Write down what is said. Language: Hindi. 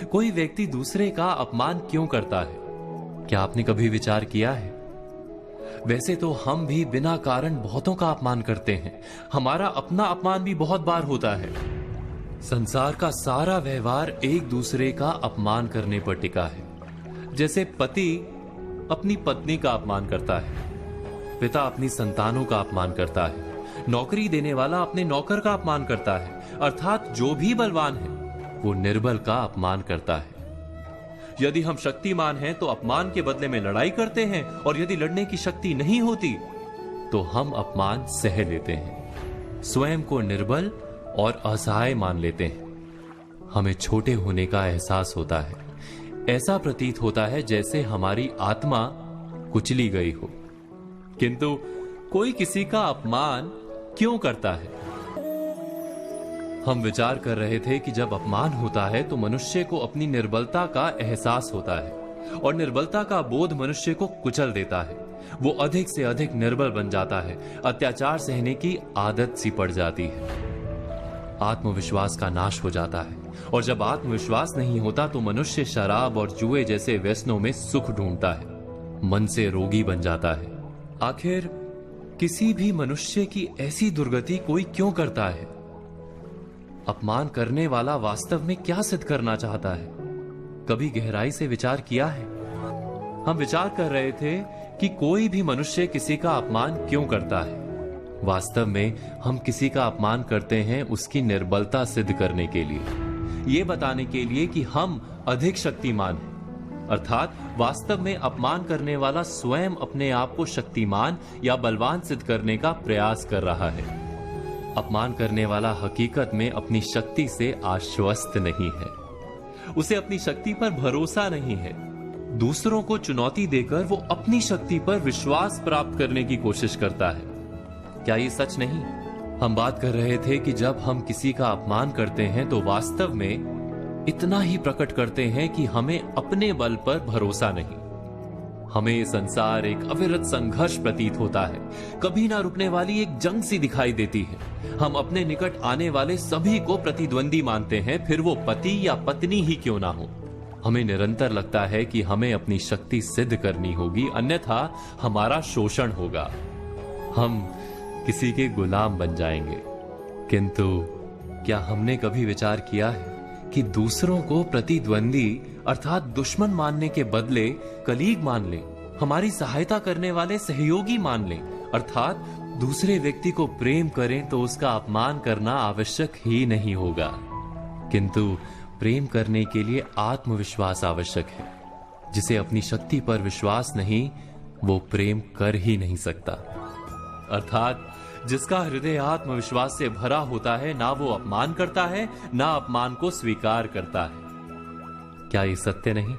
कोई व्यक्ति दूसरे का अपमान क्यों करता है? क्या आपने कभी विचार किया है? वैसे तो हम भी बिना कारण बहुतों का अपमान करते हैं। हमारा अपना अपमान भी बहुत बार होता है। संसार का सारा व्यवहार एक दूसरे का अपमान करने पर टिका है। जैसे पति अपनी पत्नी का अपमान करता है, पिता अपनी संतानों का अपमान करता है, नौकरी देने वाला अपने नौकर का अपमान करता है, अर्थात जो भी बलवान है वो निर्बल का अपमान करता है। यदि हम शक्तिमान हैं तो अपमान के बदले में लड़ाई करते हैं, और यदि लड़ने की शक्ति नहीं होती तो हम अपमान सह लेते हैं, स्वयं को निर्बल और असहाय मान लेते हैं। हमें छोटे होने का एहसास होता है। ऐसा प्रतीत होता है जैसे हमारी आत्मा कुचली गई हो। किंतु कोई किसी का अपमान क्यों करता है? हम विचार कर रहे थे कि जब अपमान होता है तो मनुष्य को अपनी निर्बलता का एहसास होता है, और निर्बलता का बोध मनुष्य को कुचल देता है। वो अधिक से अधिक निर्बल बन जाता है, अत्याचार सहने की आदत सी पड़ जाती है, आत्मविश्वास का नाश हो जाता है। और जब आत्मविश्वास नहीं होता तो मनुष्य शराब और जुए जैसे व्यसनों में सुख ढूंढता है, मन से रोगी बन जाता है। आखिर किसी भी मनुष्य की ऐसी दुर्गति कोई क्यों करता है? अपमान करने वाला वास्तव में क्या सिद्ध करना चाहता है? कभी गहराई से विचार किया है? हम विचार कर रहे थे कि कोई भी मनुष्य किसी का अपमान क्यों करता है। वास्तव में हम किसी का अपमान करते हैं उसकी निर्बलता सिद्ध करने के लिए, यह बताने के लिए कि हम अधिक शक्तिमान हैं। अर्थात वास्तव में अपमान करने वाला स्वयं अपने आप को शक्तिमान या बलवान सिद्ध करने का प्रयास कर रहा है। अपमान करने वाला हकीकत में अपनी शक्ति से आश्वस्त नहीं है, उसे अपनी शक्ति पर भरोसा नहीं है। दूसरों को चुनौती देकर वो अपनी शक्ति पर विश्वास प्राप्त करने की कोशिश करता है। क्या ये सच नहीं? हम बात कर रहे थे कि जब हम किसी का अपमान करते हैं तो वास्तव में इतना ही प्रकट करते हैं कि हमें अपने बल पर भरोसा नहीं। हमें ये संसार एक अविरत संघर्ष प्रतीत होता है, कभी ना रुकने वाली एक जंग सी दिखाई देती है। हम अपने निकट आने वाले सभी को प्रतिद्वंदी मानते हैं, फिर वो पति या पत्नी ही क्यों ना हो। हमें निरंतर लगता है कि हमें अपनी शक्ति सिद्ध करनी होगी, अन्यथा हमारा शोषण होगा, हम किसी के गुलाम बन जाएंगे। किंतु क्या हमने कभी विचार किया है कि दूसरों को प्रतिद्वंदी अर्थात दुश्मन मानने के बदले कलीग मान लें, हमारी सहायता करने वाले सहयोगी मान लें, अर्थात दूसरे व्यक्ति को प्रेम करें तो उसका अपमान करना आवश्यक ही नहीं होगा। किंतु प्रेम करने के लिए आत्मविश्वास आवश्यक है। जिसे अपनी शक्ति पर विश्वास नहीं, वो प्रेम कर ही नहीं सकता। अर्थात जिसका हृदय आत्मविश्वास से भरा होता है, ना वो अपमान करता है, ना अपमान को स्वीकार करता है। क्या ये सत्य नहीं?